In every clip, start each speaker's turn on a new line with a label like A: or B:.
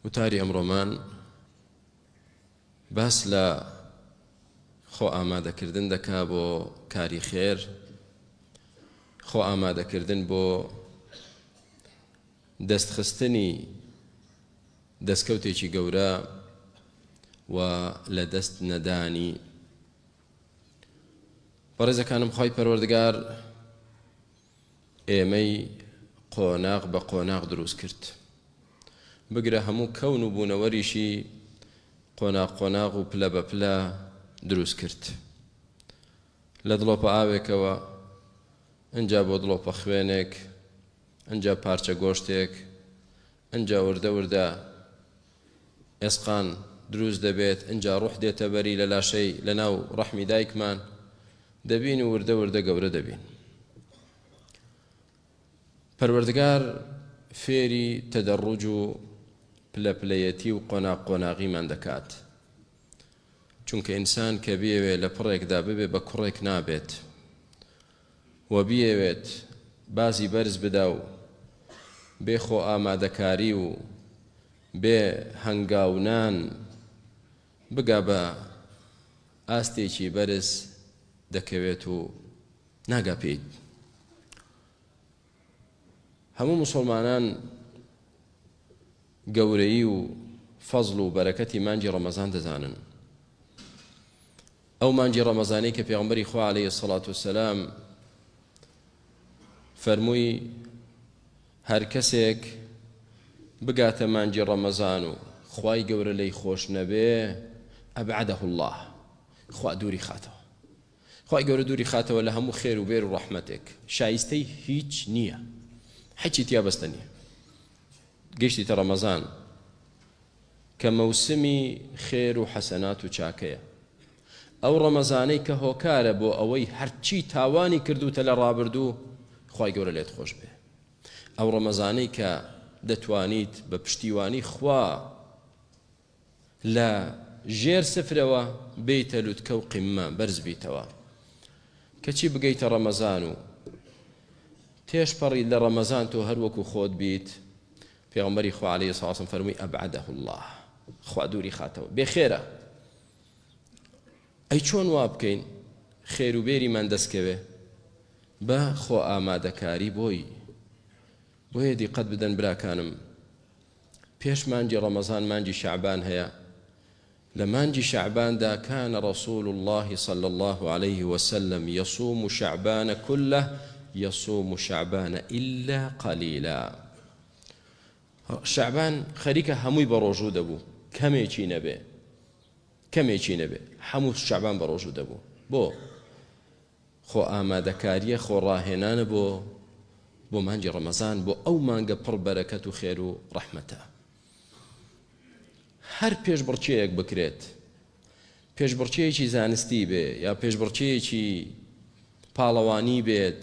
A: وتاری ئەمڕۆمان باس لە خۆ ئامادەکردن دەکا بۆ کاری خێر، خۆ ئامادەکردن بۆ دەستخستنی دەستکەوتێکی گەورە و لە دەست نەدانی. بەڕێزەکانم، خۆی پەروەردگار ئێمەی قۆناغ بە قۆناغ دروست کرد. بگرە هەموو کەون و بوونەوەریشی قۆناغ قۆناغ و پلە بە پلە دروست کرد. لە دڵۆپە ئاوێکەوە، ئەنجا بۆ دڵۆپە خوێنێک، ئەنجا پارچە گۆشتێک، ئەنجا وردە وردە ئێسقان دروست دەبێت، ئەنجا ڕوح دێتە بەری لە لاشەی لە ناو ڕەحمی دایکمان دەبین و وردە وردە گەورە دەبین. پەروەردگار فێری تەدەڕوج و پلەپلەیەتی و قۆناغ قۆناغیمان دەکات، چونکە ئینسان کە بیەوێ لە پڕێکدا ببێ بە کوڕێک نابێت و بیەوێت بازی بەرز بدا و بێ خۆ ئامادەکاری و بێ هەنگاونان بگا بە ئاستێکی بەرز دەکەوێت و ناگا پێی. هەموو مسلمانان گەورەی و فەزڵ و بەرەکەتی مانجی ڕەمەزان دەزانن. ئەو مانجی ڕەمەزانەی کە پێغەمبەری خوا عەلەیهی سەڵات وسەلام فەرمووی هەر کەسێک بگاتە مانجی ڕەمەزان و خوای گەورە لێی خۆش نەبێ، ئەبعەدەه الله، خوا دووری خاتەوە. خوای گەورە دووری خاتەوە لە هەموو خێر و بێر و ڕەحمەتێک، شایستەی هیچ نییە، حەچی تیا بەستە نییە. گەیشتیتە ڕەمەزان کە مەوسمی خێر و حەسەنات و چاکەیە، ئەو ڕەمەزانەی کە هۆکارە بۆ ئەوەی هەرچی تاوانی کردوتە لە ڕابردوو خوای گەورە لێت خۆش بێ، ئەو ڕەمەزانەی کە دەتوانیت بە پشتیوانی خوا لە ژێر سفرەوە بیتە لوتکە و قیممە بەرز بیتەوە. کەچی بگەیتە ڕەمەزان و تێشپەڕی لە ڕەمەزان تۆ هەروەکو خۆت بیت، پێغەمبەری خوا عەلەیهی سەڵات وسەلام فەرمووی ئەبعەدەه الله، خوا دووری خاتەوە، بێخێرە. ئەی چۆن وا بکەین خێر و بێریمان دەستکەوێ؟ بە خۆ ئامادەکاری بۆی. بۆیە دیقەت بدەن براکانم، پێش مانجی ڕەمەزان مانجی شەعبان هەیە. لە مانجی شەعباندا كان رسول الله صلى الله عليه وسلم يصوم شعبان كله يصوم شعبان إلا قليلا. شعبان خەریکە هەمووی بە ڕۆژوو دەبوو، کەمێکی نەبێ، هەموو شعبان بە ڕۆژوو دەبوو. بۆ خۆ ئامادەکاریە، خۆ ڕاهێنانە بۆ مانجی ڕەمەزان، بۆ ئەو مانگە پڕ بەرەکەت و خێر و ڕەحمەتە. هەر پێشبڕکێیەک بکرێت، پێشبڕکێیەکی زانستی بێ یا پێشبڕکێیەکی پاڵەوانی بێت،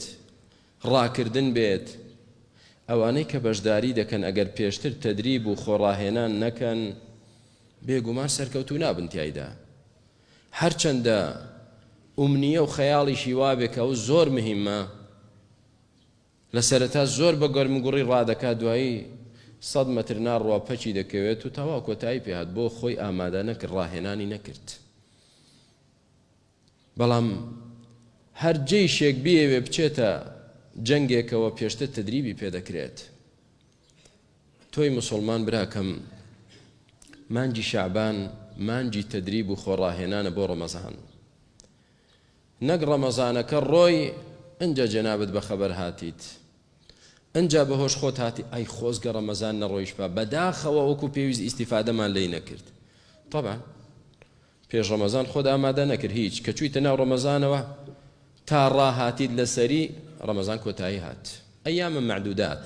A: ڕاکردن بێت، ئەوانەی کە بەشداری دەکەن ئەگەر پێشتر تەدریب و خۆڕاهێنان نەکەن، بێگومان سەرکەوتوو نابن تایدا. هەرچەندە ئومنیە و خەیاڵیشی وابێ کە ئەو زۆر مهمە، لە سەرەتا زۆر بە گەرمگوڕی ڕادەکات، دوایی 100 مەتر ناڕوا پەچی دەکەوێت و تەواو کۆتایی پێهات، بۆ خۆی ئامادە نەکرد، ڕاهێنانی نەکرد. بەڵام هەر جێیشێک بیەوێ بچێتە جەنگێکەوە پێشتر تدریبی پێدەکرێت. تۆی مسلمان براکەم، مانجی شەعبان مانجی تدریب و خۆڕاهێنانە بۆ ڕەمەزان. نەک ڕەمەزانەکە ڕۆی ئەنجا جەنابەت بەخەبەر هاتیت، ئەنجا بەهۆش خۆت هاتی ئەی خۆزگە ڕەمەزان نەڕۆیش بە بەداخەوە وەکو پێویست ئیسیفادەمان لێی نەکرد. طبعا پێش ڕەمەزان خۆت ئامادە نەکرد هیچ، کە چوویتە ناو ڕەمەزانەوە تا ڕاهاتیت لەسەری ڕەمەزان کۆتایی هات. ئەیامە معدودات،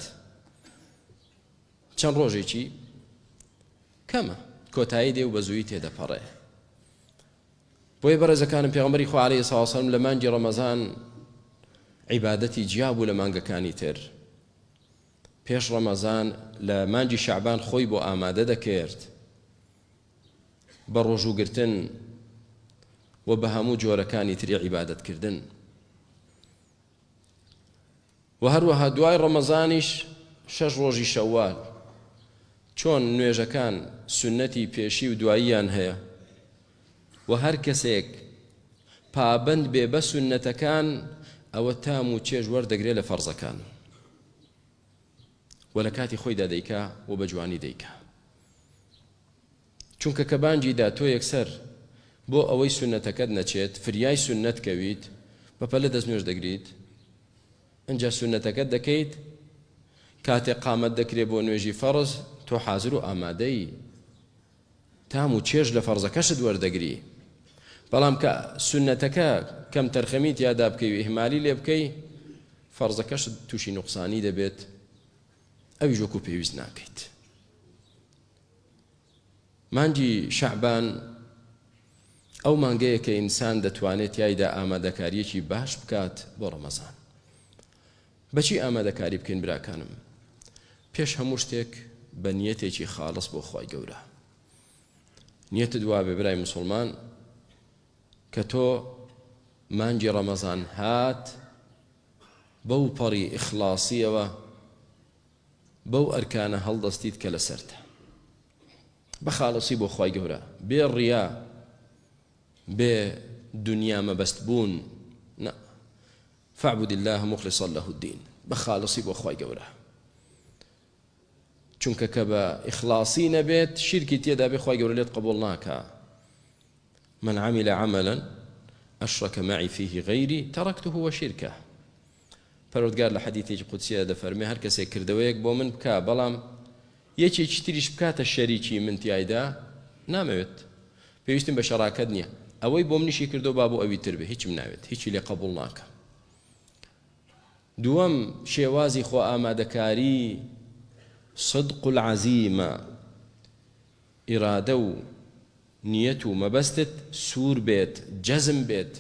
A: چەند ڕۆژێکی کەمە، کۆتایی دێ و بەزووی تێدەپەڕێ. بۆیە بەڕێزەکانم، پێغەمبەری خوا عەلەیهی سەڵات وسەلام لە مانجی ڕەمەزان عیبادەتی جیا بوو لە مانگەکانی تر. پێش ڕەمەزان لە مانجی شەعبان خۆی بۆ ئامادە دەکرد بە ڕۆژوگرتن و بە هەموو جۆرەکانی تری عیبادەتکردن. و هەروەها دوای ڕەمەزانیش 6 ڕۆژی شەوال چۆن نوێژەکان سنەتی پێشی و دواییان هەیە و هەر کەسێک پابند بێ بە سنەتەکان ئەوە تام و چێژ وەردەگرێت لە فەرزەکان و لە کاتی خۆیدا دەیکا و بە جوانی دەیکا. چونکە کە بانگیدا تۆ یەکسەر بۆ ئەوەی سنەتەکەت نەچێت فریای سنەت کەویت بەپەلە دەست نوێژ دەگریت، ئەنجا سنەتەکەت دەکەیت، کاتێک قامەت دەکرێت بۆ نوێژی فەرز تۆ حازر و ئامادەی تام و چێژ لە فەرزەکەشت وەردەگری. بەڵام کە سنەتەکە کەم تەرخەمیت یادا بکەی و ئیهمالی لێ بکەی فەرزەکەشت تووشی نوقسانی دەبێت، ئەویش وەکو پێویست ناکەیت. مانگی شەعبان ئەو مانگەیە کە ئینسان دەتوانێت یایدا ئامادەکاریەکی باش بکات بۆ ڕەمەزان. بەچی ئامادەکاری بکەین براکانم؟ پێش هەموو شتێک بە نیەتێکی خاڵس بۆ خوای گەورە. نیەتت وا بێ برای موسڵمان کە تۆ مانگی ڕەمەزان هات بەو پەڕی ئیخلاسیەوە بەو ئەرکانە هەڵدەستیت کە لەسەرتە، بە خاڵسی بۆ خوای گەورە، بێ ڕیا، بێ دنیا مەبەست بوون، فاعبد الله مخلصا له الدين، بە خاڵسی بۆ خوای گەورە. چونکە کە بە ئیخلاسی نەبێت شیرکی تێدا بێ خوای گەورە لێت قبوڵ ناکا. من عمل عملا أشرك معي فيه غيري تركته وشركه. پەروەردگار لە حەدیثێکی قودسیە دەفەرمێ هەر کەسێک کردەوەیەک بۆ من بکا بەڵام یەکێکی تریش بکاتە شەریکی من تیایدا نامەوێت، پێویستم بە شەراکەت نییە، ئەوەی بۆ منیشی کردو با بۆ ئەوی تر بێ، هیچم ناوێت، هیچی لێ قبوڵ ناکە. دووەم شێوازی خۆ ئامادەکاری صدق العەزیمە، ئیرادە و نیەت و مەبەستت سوور بێت، جەزم بێت،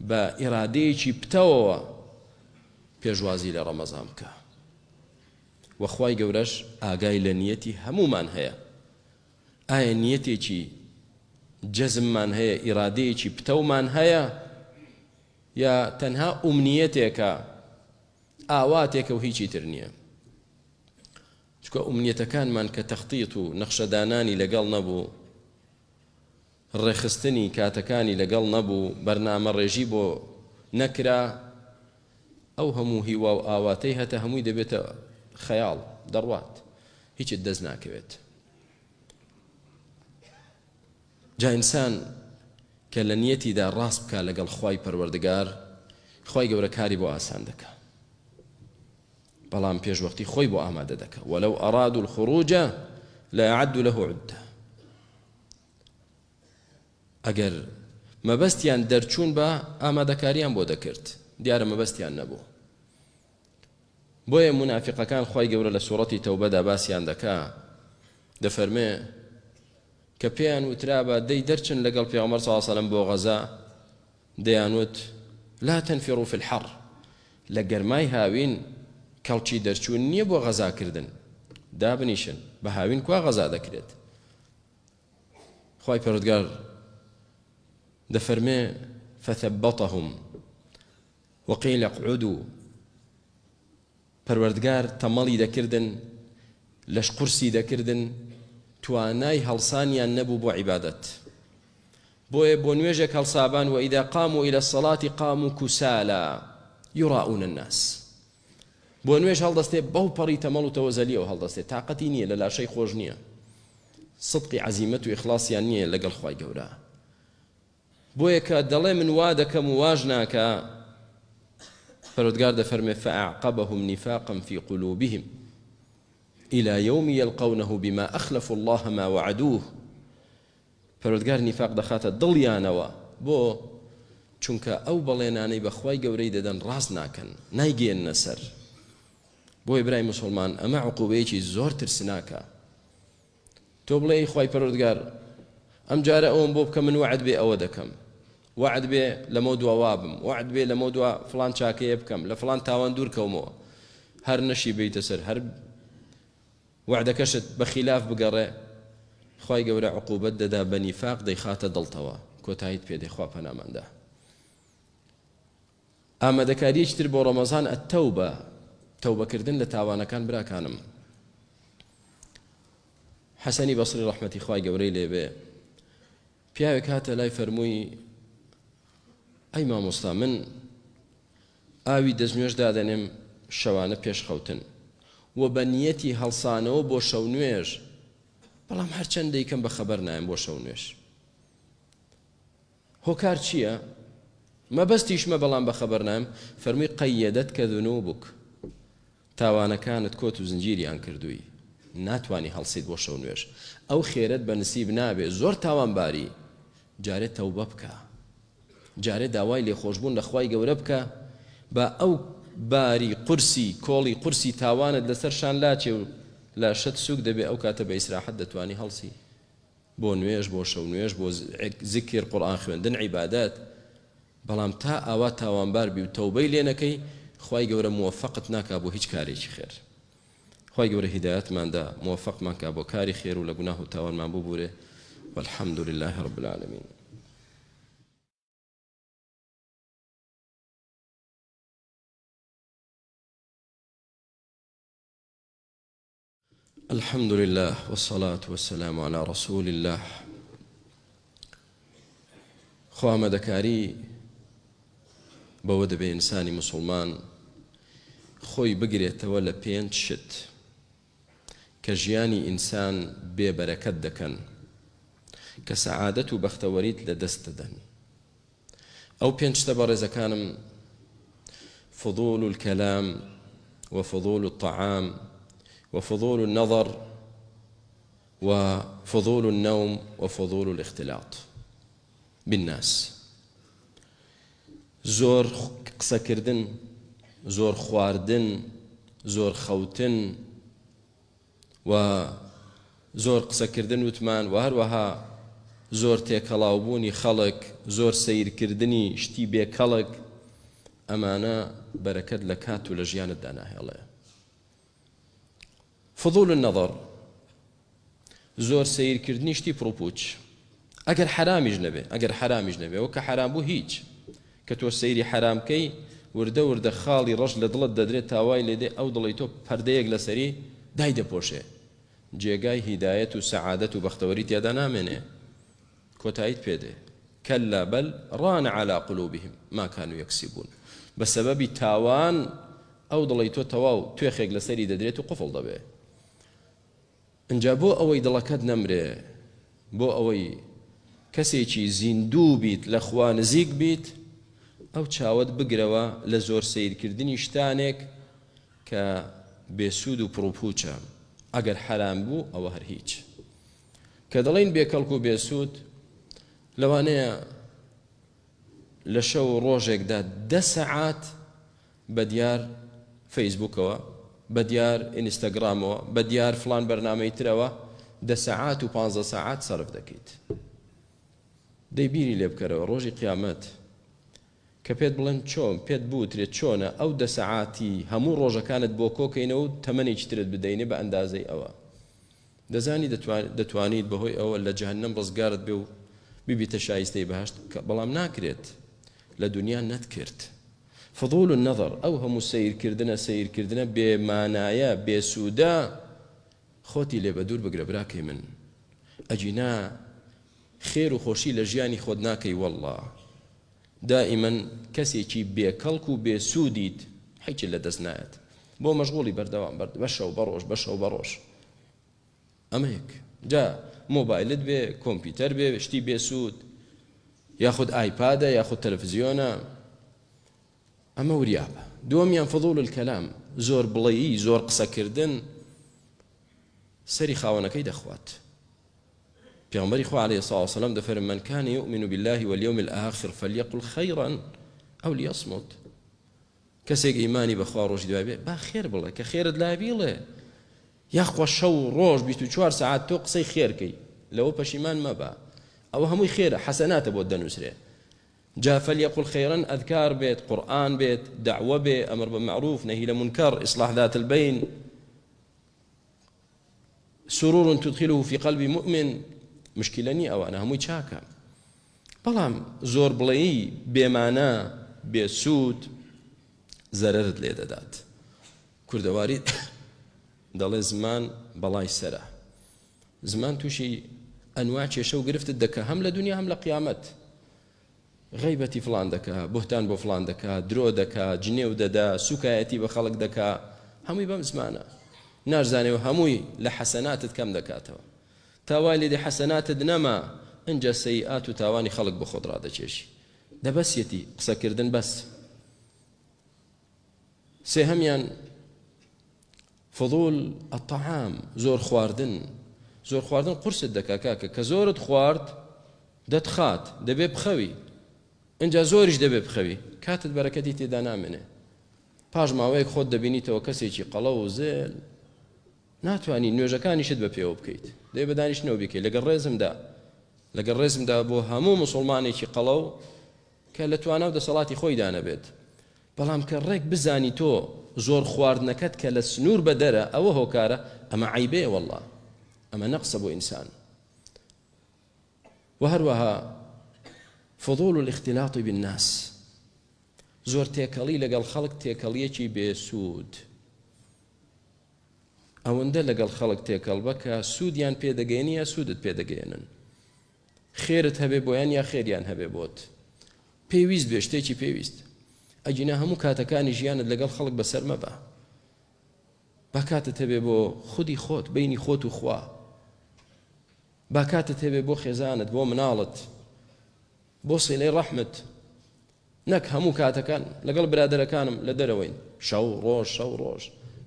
A: بە ئیرادەیەکی پتەوەوە پێشوازی لە ڕەمەزان بکە. وەخوای گەورەش ئاگای لە نیەتی هەمومان هەیە. ئایا نیەتێکی جەزممان هەیە، ئیرادەیەکی پتەومان هەیە، یا تەنها ئومنیەتێکە، ئاواتێکە و هیچی تر نییە؟ چکە ئومنیەتەکانمان کە تەختیت و نەخشەدانانی لەگەڵ نەبوو، ڕێخستنی کاتەکانی لەگەڵ نەبوو، بەرنامە ڕێژی بۆ نەکرا، ئەو هەموو هیوا و ئاواتەی هەتە هەمووی دەبێتە خەیاڵ، دەڕوات، هیچت دەست ناکەوێت. جا ئینسان کە لە نیەتیدا ڕاست بکە لەگەڵ خوای پەروەردگار، خوای گەورە کاری بۆ ئاسان دەکا، بەڵام پێش وەختی خۆی بۆ ئامادە دەکا. وەلەو ئەرادوا الخروج لأعدوا له عدة. ئەگەر مەبەستیان دەرچوون بە ئامادەکاریان بۆ دەکرد، دیارە مەبەستیان نەبوو. بۆیە منافقەکان خوای گەورە لە سوورەتی تەوبەدا باسییان دەکا، دەفەرمێ کە پێیان وترابە دەی دەرچن لەگەڵ پێغەمبەر صلی الله علیه وسلم بۆ غەزا، دەیانوت لا تنفروا في الحر، لە گەرمای هاوین کەڵکی دەرچوون نییە بۆ غەزاکردن، دابنیشن، بە هاوین کوا غەزا دەکرێت. خوای پەروەردگار دەفەرمێ فثبتهم وقيل اقعدوا، پەروەردگار تەمەڵی دەکردن، لەش قورسی دەکردن، توانای هەڵسانیان نەبوو بۆ عیبادەت. بۆیە بۆ نوێژێک هەڵسابان وإذا قاموا إلى الصلاة قاموا كسالى يراؤون الناس. بۆ نوێژ هەڵدەستێ بەو پەڕی تەمەڵ و تەوەزەلیەوە هەڵدەستێ، تااقەتی نییە، لە لاشەی خۆش نییە، صدقی عەزیمەت و ئیخلاسیان نییە لەگەڵ خوای گەورە. بۆیە کە دەڵێ من وا دەکەم و واژ ناکە، پەروەردگار دەفەرمێ فأعقبهم نفاقا في قلوبهم إلى يوم يلقونه بما أخلفوا الله ما وعدوه. پەروەردگار نیفاق دەخاتە دڵیانەوە، بۆ چونکە ئەو بەڵێنانەی بە خوای گەورەی دەدەن ڕاست ناکەن، نایگەێننە سەر. بۆی برای موسڵمان ئەمە عقوبەیەکی زۆر ترسناکە. تۆ بڵێ خوای پەروەردگار ئەم جارە ئەوم بۆ بکە، من وعد بێ ئەوە دەکەم، وعد بێ لەمە دوا وابم، وعد بێ لەمە دوا فڵان چاکەیە بکەم، لە فڵان تاوان دوور کەومەوە، هەر نەشی بیتە سەر، هەر وعدەکەشت بە خلاف بگەڕێ، خوای گەورە عقوبەت دەدا بە نیفاق، دەیخاتە دڵتەوە، کۆتاییت پێ دەی، خوا پەناماندا. ئامادەکاریەکی تر بۆ ڕەمەزان ئەتەوبە، تەوبەکردن لە تاوانەکان براکانم. حەسەنی بەسری ڕەحمەتی خوای گەورەی لێبێ پیاوێک هاتە لای فەرمووی ئەی مامۆستا من ئاوی دەستنوێژ دادەنێم شەوانە پێش خەوتن و بە نیەتی هەڵسانەوە بۆ شەو نوێژ بەڵام هەرچەند دەیکەم بە خەبەر نایم بۆ شەو نوێژ هۆکار چییە؟ مەبەستیشمە بەڵام بە خەبەر نایم فەرمووی قەیەدەت کە ذونوبک تاوانەکانت کۆت و زنجیریان کردووی ناتوانی هەڵسیت بۆ شەو نوێژ ئەو خێرت بە نسیب نابێ زۆر تاوانباری جارێ تەوبە بکە جارێ داوای لێخۆشبوون لە خوای گەورە بکە بە ئەو باری قورسی کۆڵی قورسی تاوانت لەسەر شان لاچێ و لە شت سوک دەبێ ئەو کاتە بە ئیسراحەت دەتوانی هەڵسی بۆ نوێژ بۆ شەو نوێژ بۆ زیکر قورئان خوێندن عیبادات بەڵام تا ئاوا تاوانبار بی و تەوبەی لێ نەکەی خوای گەورە موفقت ناکا بۆ هیچ کارێکی خێر خوای گەورە هیدایەتماندا موفقمان کا بۆ کاری خێر و لە گوناه و تاوانمان ببورێ والحمد لله رب العالمين الحمد لله والصلاة والسلام على رسول الله خوا مەدەکاری بەوە دەبێ ئینسانی موسڵمان خۆی بگرێتەوە لە 5 شت کە ژیانی ئینسان بێبەرەکەت دەکەن کە سەعادەت و بەختەوەریت لە دەست دەدەن ئەو 5 شتە بەڕێزەکانم فضول الكلام وفضول الطعام وفضول النظر وفضول النوم وفضول الاختلاط بالناس زۆر قسەکردن زۆر خواردن زۆر خەوتن و زۆر قسەکردن وتمان و هەروەها زۆر تێکەڵاوبوونی خەڵک زۆر سەیرکردنی شتی بێکەڵک ئەمانە بەرەکەت لە کات و لە ژیانتدا ناهێڵێ فضول النظر زۆر سەیرکردنی شتی پڕوپوچ ئەگەر حرامیش نەبێ وەکە حرام بوو هیچ کە تۆ سەیری حرامکەی وردە وردە خاڵی ڕەش لە دڵت دەدرێت تاوای لێدێ ئەو دڵی تۆ پەردەیەک لەسەری دای دەپۆشێ جێگای هیدایەت و سەعادەت و بەختەوەری تێدا نامێنێ کۆتاییت پێدێ کەلا بەل ڕان على قلوبهم ما كانوا يكسبون بەسەبەبی تاوان ئەو دڵی تۆ تەواو توێخێک لەسەری دەدرێت و قفڵ دەبێ ئەنجا بۆ ئەوەی دڵەکەت نەمرێ بۆ ئەوەی کەسێکی زیندوو بیت لە خوا نزیک بیت ئەو چاوت بگرەوە لە زۆر سیرکردنی شتانێک کە بێسوود و پڕوپوچە ئەگەر حرام بوو ئەوە هەر هیچ کە دەڵێن بێکەڵک و بێسوود لەوانەیە لە شەو ڕۆژێکدا 10 سەعات بە دیار فەیسبووکەوە بە دیار ئینستاگرامەوە بە دیار فلان بەرنامەی ترەوە 10 سەعات و 15 سەعات سەرف دەکەیت دەی بیری لێ بکەرەوە ڕۆژی قیامەت کە پێت بڵێن چۆن پێت بوترێت چۆنە ئەو 10 سەعاتی هەموو ڕۆژەکانت بۆ کۆکەینەوە و تەمەنێکی ترت بدەینێ بە ئەندازەی ئەوە دەزانی دەتوانیت بەهۆی ئەوە لە جەهەنەم ڕزگارت بێ و ببیتە شایستەی بەهەشت بەڵام ناکرێت لە دنیا نەتکرد فضول النظر ئەو هەموو سیرکردنە بێمانایە بێسوودە خۆتی لێ بە دوور بگرە براکەی من ئەجینا خێر و خۆشی لە ژیانی خۆت ناکەی والله دائما کەسێکی بێکەڵک و بێسوودیت هیچ لە دەست نایەت بۆ مەشغوڵی بەردەوام بەشەو بەڕۆژ ئەمەیەک جا مۆبایلت بێ کۆمپیوتەر بێ شتی بێسوود یاخود ئایپادە یاخود تەلەڤیزیۆنە ئەمە وریابە دووەمیان فضول الكلام زۆر بڵێیی زۆر قسەکردن سەری خاوەنەکەی دەخوات پیامبری خوا علیه الصلاة والسلام دەفەرمێ من كان يؤمن بالله واليوم الآخر فليقل خيرا أو ليصمت کەسێک ئیمانی بەخوا ڕۆژی دوای بێ با خێر بڵێ کە خێرت لای بیڵێ یاخوا شەو ڕۆژ 24 ساعت تۆ قسەی خێرکەی لەوە پەشیمان مەبە ئەوە هەمووی خێرە حەسەناتە بۆ دەنووسرێ جا فليقل خيرا أذكار بيت قرآن بيت دعوة بيت أمر بالمعروف نهي لمنكر إصلاح ذات البين سرور تدخله في قلب مؤمن مشكلة أو أنا هموي شاكا بەڵام زۆر بڵێیی بێمانە بێسوود زەرەرت لێ دەدات کوردەواری دەڵێ زمان بەڵای سەرە زمان تووشی ئەنواع کێشە و گرفتت دەکە هەم لە دنیا هەم لە قیامەت غیبەتی فڵان دەکا بوهتان بۆ فڵان دەکا درۆ دەکا جنێو دەدا سوکایەتی بە خەڵک دەکا هەمووی بەم زمانە نازانێ و هەمووی لە حەسەناتت کەم دەکاتەوە تاوای لێدێ حەسەناتت نەما ئەنجا سەیئات و تاوانی خەڵک بە خۆت ڕادەکێشی دەبەسیەتی قسەکردن بەس سێهەمیان فضول الطعام زۆر خواردن قورست دەکا کاکە کە زۆرت خوارد دەتخات دەبێ بخەوی ئەنجا زۆریش دەبێ بخەوی کاتت بەرەکەتی تێدا نامێنێ پاش ماوەیەک خۆت دەبینیتەوە کەسێکی قەڵە و زێل ناتوانی نوێژەکانیشت بە پێوە بکەیت دەی بەدانیشتنەوە بکەیت لەگەڵ ڕێزمدا بۆ هەموو مسڵمانێکی قەڵە و کە لە توانە و دەسەڵاتی خۆیدا نەبێت بەڵام کە ڕێک بزانی تۆ زۆر خواردنەکەت کە لە سنوور بە دەرە ئەوە هۆکارە ئەمە عیبێ والله ئەمە نەقسە بۆ ئینسان وهەروەها فضول الاختلاط بالناس زۆر تێکەڵی لەگەڵ خەڵک تێکەڵیەکی بێسوود ئەوەندە لەگەڵ خەڵک تێکەڵ بە کە سوودیان پێدەگەێنی یا سوودت پێدەگەێنن خێرت هەبێ بۆیان یا خێریان هەبێ بۆت پێویست بێ شتێکی پێویست ئەجینا هەموو کاتەکانی ژیانت لەگەڵ خەڵک بەسەر مەبە با کاتت هەبێ بۆ خودی خۆت بینی خۆت و خوا با کاتت هەبێ بۆ خێزانت بۆ مناڵت بۆ سیلەی ڕەحمت نەک هەموو کاتەکان لەگەڵ برادەرەکانم لە دەرەوەین شەو ڕۆژ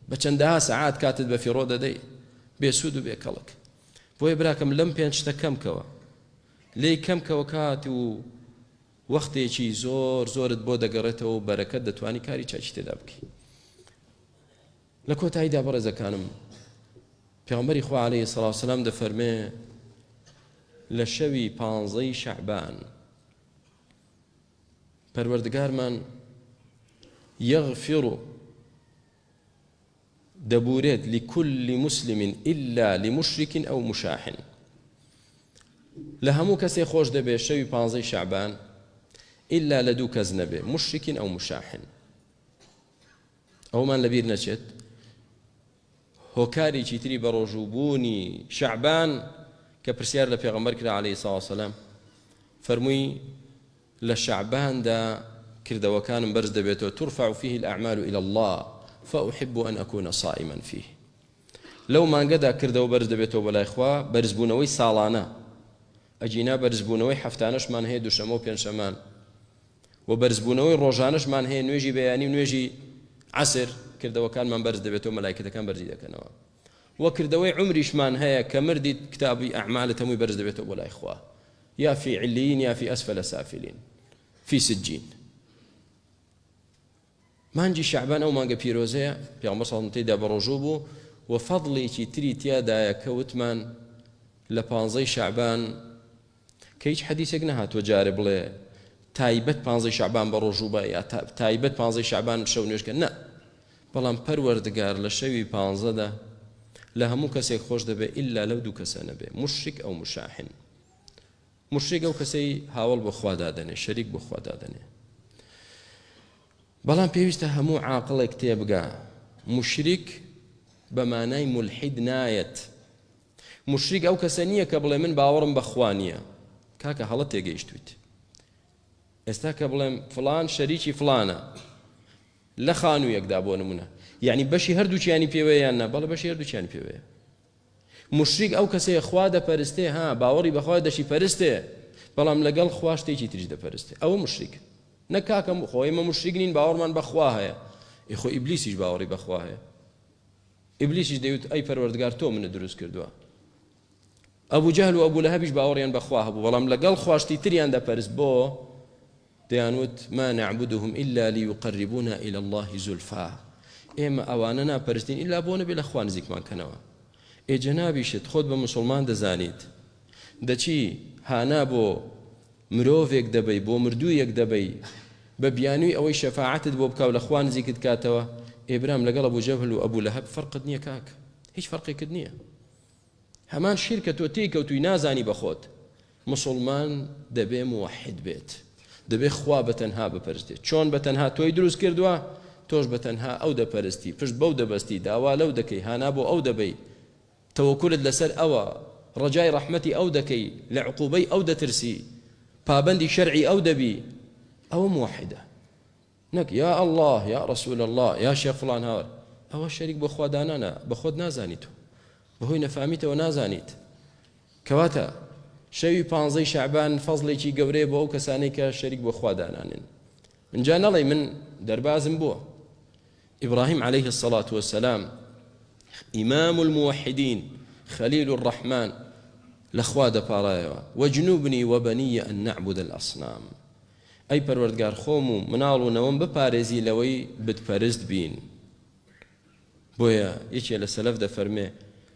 A: بە چەندەها سەعات کاتت بە فیڕۆ دەدەی بێسوود و بێکەڵک بۆیە براکەم لەم پێنج شتە کەمکەوە لێی کەمکەوە کات و وەختێکی زۆرت بۆ دەگەڕێتەوە و بەرەکەت دەتوانی کاری چاکی تێدا بکەی لە کۆتاییدا بەڕێزەکانم پێغەمبەری خوا عەلەیهی سەڵات وسەلام دەفەرمێ لە شەوی 15 شەعبان پەروەردگارمان يغفر دەبورێت لكل مسلم إلا لمشرك أو مشاح لە هەموو کەسێ خۆش دەبێ شەوی 15 شەعبان إلا لە دوو کەس نەبێ مشرك أو مشاح ئەومان لەبیر نەچێت هۆکارێکی تری بە ڕۆژووبوونی شەعبان کە پرسیار لە پێغەمبەر کرا عەلەیهی سەڵات وسەلام فەرمووی لە شەعباندا کردەوەکانم بەرز دەبێتەوە ترفع فيه الأعمال إلى الله فأحب أن أكون صائما فيه لو مانگەدا کردەوە بەرز دەبێتەوە بەلای خوا بەرزبوونەوەی ساڵانە ئەجینا بەرزبوونەوەی هەفتانەشمان هەیە دووشەمە و پێنجشەمان و بەرزبوونەوەی ڕۆژانەشمان هەیە نوێژی بەیانی و نوێژی عەسر کردەوەکانمان بەرز دەبێتەوە مەلایکەتەکان بەرزی دەکەنەوە و کردەوەی عمریشمان هەیە کە مردیت کتابی ئەعمالت هەمووی بەرز دەبێتەوە بۆ لای خوا یا فی علیین یا فی ئەسفەلە سافلین فی سجین مانجی شەعبان ئەو مانگە پیرۆزەیە پێغەمبەر سەڵ تێیدا بەڕۆژوو بوو و فەضڵێکی تری تیادایە کە وتمان لە 15 شەعبان کە هیچ حەدیثێک نەهاتوە جارێ بڵێ تایبەت 15 شەعبان بەڕۆژوو بە یا تایبەت 15 شەعبان شەو نوێژکە نە بەڵام پەروەردگار لە شەوی 15دا لە هەموو کەسێک خۆش دەبێ ئیلا لەو دوو کەسە نەبێ مشرک ئەو مشاحن مشرک ئەو کەسەی هاوڵ بۆ خوا دادەنێ شەریک بۆ خوا دادەنێ بەڵام پێویستە هەموو عاقڵێک تێبگا مشریک بە مانای مولحید نایەت مشریک ئەو کەسە نییە کە بڵێ من باوەڕم بە خوا نییە کاکە هەڵە تێگەیشتویت ئێستا کە بڵێم فڵان شەریکی فڵانە لە خانوویەکدا بۆ نمونە یعنی بەشی هەردووچیانی پێوەیە یان نە بەڵێ بەشی هەردووچیانی پێوەیە مشریک ئەو کەسەیە خوا دەپەرستێ ها باوەڕی بەخوا دەشی پەرستێ بەڵام لەگەڵ خوا شتێکی تریش دەپەرستێ ئەوە مشریک نەکاکەم خۆ ئێمە مشریک نین باوەڕمان بەخوا هەیە ئیخۆ ئیبلیسیش باوەڕی بەخوا هەیە ئیبلیسیش دەیوت ئەی پەروەردگار تۆ منە دروست کردووە ئەبوو جەهل و ئەبوو لەهەبیش باوەڕیان بەخوا هەبوو بەڵام لەگەڵ خواشتی تریان دەپەرست بۆ دەیانوت ما نعبدهم إلا ليقربونا إلى الله زلفى ئێمە ئەوانە ناپەرستین ئیلا بۆ نەبێ لە خوا نزیکمان کەنەوە ئێ جەنابیشت خۆت بە موسڵمان دەزانیت دەچی هانا بۆ مرۆڤێک دەبەی بۆ مردوویەک دەبەی بە بیانووی ئەوەی شەفاعەتت بۆ بکاو لە خوا نزیکت کاتەوە ئێبرام لەگەڵ ئەبوو جەهل و ئەبوو لەهەب فەرقت نییە کاک هیچ فەرقێکت نییە هەمان شیرکە تۆ تێکەوتووی نازانی بەخۆت مسڵمان دەبێ موحید بێت دەبێ خوا بەتەنها بپەرستێت چۆن بەتەنها تۆی دروست کردووە تۆش بەتەنها ئەو دەپەرستی پشت بەو دەبەستی داوا لەو دەکەی هانا بۆ ئەو دەبەی تەوەکولت لەسەر ئەوە ڕەجای ڕەحمەتی ئەو دەکەی لە عقوبەی ئەو دەترسی پابەندی شەرعی ئەو دەبی ئەوە موحیدە نەک یا الله یا رسول الله یا شێخ فڵان هاوار ئەوە شەریک بۆ خوا دانانە بە خۆت نازانیت بەهۆی نەفامیتەوە نازانیت کەواتە شەوی 15 شەعبان فەزڵێکی گەورەیە بۆ ئەو کەسانەی کە شەریک بۆ خوا دانانن اینجا نەڵێ من دەربازم بووە إبراهيم عليه الصلاة والسلام إمام الموحدين خليل الرحمن لخواد بارايوا وجنوبني وبني أن نعبد الأصنام أي پروردگار خومو منالو نوم بپارێزی لەوەی بتپەرست بین بۆیە یەکێ لە سەلەف دەفەرمێ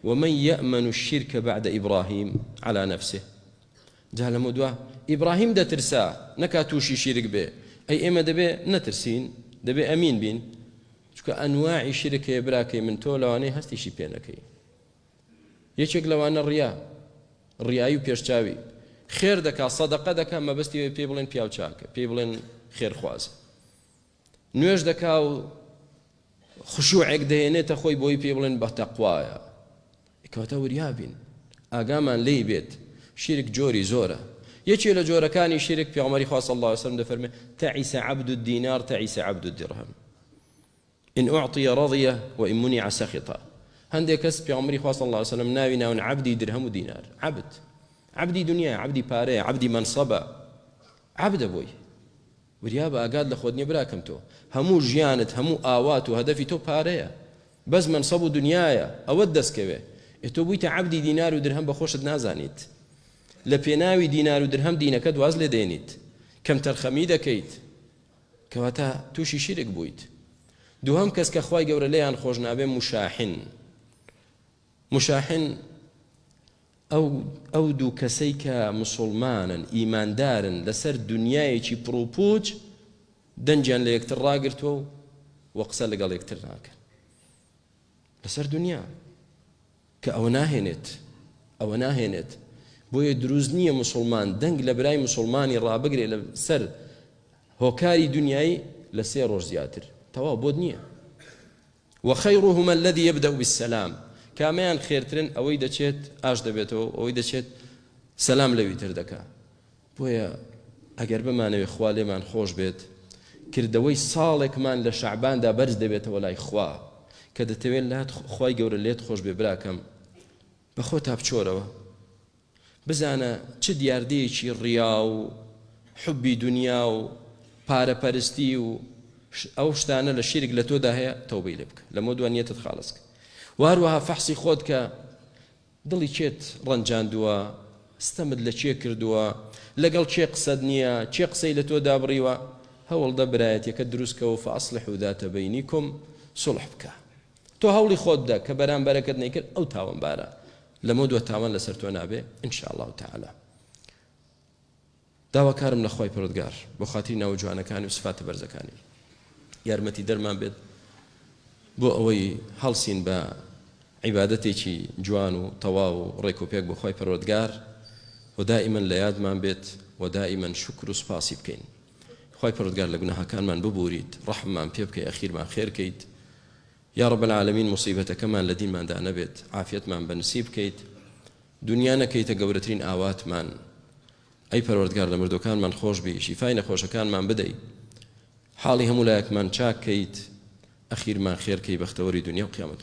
A: ومن يأمن الشرك بعد إبراهيم على نفسه جا لەمە دوا ئیبراهیم دەترسا نەکا تووشی شیرک بێ ئەی ئێمە دەبێ نەترسین دەبێ ئەمین بین چونکە ئەنواعی شیرکەیە براکەی من تۆ لەوانەیە هەستیشی پێ نەکەی یەکێک لەوانە ڕیایی و پێشچاوی خێر دەکا سەدەقە دەکا مەبەستی پێ بڵێن پیاو چاکە پێ بڵێن خێرخوازە نوێژ دەکا و خشوعێک دەهێنێتە خۆی بۆی پێ بڵێن بە تەقوایە کەواتە وریابین ئاگامان لێی بێت شیرک جۆری زۆرە یەکێ لە جۆرەکانی شیرک پێغەمبەری خوا صلی الله علیه وسلم دەفەرمێ تعیس عبد الدینار تعیس عبد الدرهم إن أعطي رضي وإن منع سخط هندێک کەس پێغەمبەری خوا صلی الله علیه وسلم ناوی ناون عبدی درهم و دینار عبدی دنیا عبدی پارەیە عبدی منصبە عبدە بۆی وریا بە ئاگات لە خۆت نییە براکەم تۆ هەموو ژیانت هەموو ئاوات و هەدەفی تۆ پارەیە بەس منصب و دنیایە ئەوەت دەستکەوێ تۆ بوویتە عبدی دینار و درهم بەخۆشت نازانیت لە پێناوی دینار و درهم دینەکە دواز لێ دێنیت کەم تەرخەمی دەکەیت کەواتە تووشی شیرک بوویت دووهەم کەس کە خوای گەورە لێیان خۆش نابێ مشاحن ئەو دوو کەسەی کە مسڵمانن ئیماندارن لەسەر دنیایەکی پڕوپوچ دەنجیان لە یەکتر ڕاگرتووە و قسە لەگەڵ یەکتر ناکەن لەسەر دنیا کە ئەوە ناهێنێت بۆیە دروست نییە مسلمان دەنگ لە برای مسلمانی ڕابگرێ لەسەر هۆکاری دنیایی لە 3 ڕۆژ زیاتر تەواو بۆت نییە وخيرهما الذي يبدأ بالسلام کامیان خێرترن ئەوەی دەچێت ئاش دەبێتەوە ئەوەی دەچێت سەلام لەوی تر دەکا بۆیە ئەگەر بمانەوێ خوا لێمان خۆش بێت کردەوەی ساڵێکمان لە شەعباندا بەرز دەبێتەوە لای خوا کە دەتەوێت لات خوای گەورە لێت خۆش بێ براکەم بە خۆت بچۆرەوە بزانە چ دیاردەیەکی ڕیا و حبی دنیا و پارەپەرستی و ئەو شتانە لە شیرک لە تۆدا هەیە تەوبەی لێ بکە لەمە دووە نیەتت خاڵس کە وهروەها فەحسی خۆت کە دڵی چێت ڕەنجاندووە ستەمت لە چێ کردووە لەگەڵ چێ قسەد نییە چێ قسەی لە تۆ دابڕیوە هەوڵدە برایەتەکە دروستکەوە فەئەصلحوا ذات بەینیکم سڵح بکە تۆ هەوڵی خۆت بدە کە بەرامبەرەکەت نەیکرد ئەو تاوانبارە لەمە دووە تاوان لەسەر تۆ نابێ ئینشاء الله تعالی داواکارم لە خوای پەروەردگار بۆ خاتری ناو جوانەکانی و سفاتە بەرزەکانی یارمەتی دەرمان بێت بۆ ئەوەی هەڵسین بە عیبادەتێکی جوان و تەواو و ڕێک و پێک بۆ خوای پەروەردگار و دائیمەن لە یادمان بێت و دائیمەن شکر و سپاسی بکەین خوای پەروەردگار لە گوناهەکانمان ببووریت ڕەحممان پێ بکەی ئەخیرمان خێرکەیت یا رب العالمین مصیبەتەکەمان لە دینماندا نەبێت عافیەتمان بەنسیب بکەیت دنیا نەکەیتە گەورەترین ئاواتمان ئەی پەروەردگار لە مردوەکانمان خۆش بی شیفای نەخۆشەکانمان بدەیت حاڵی هەموو لایەکمان چاکەیت ئەخیرمان خێرکەی بەختەوەری دنیا و قیامەت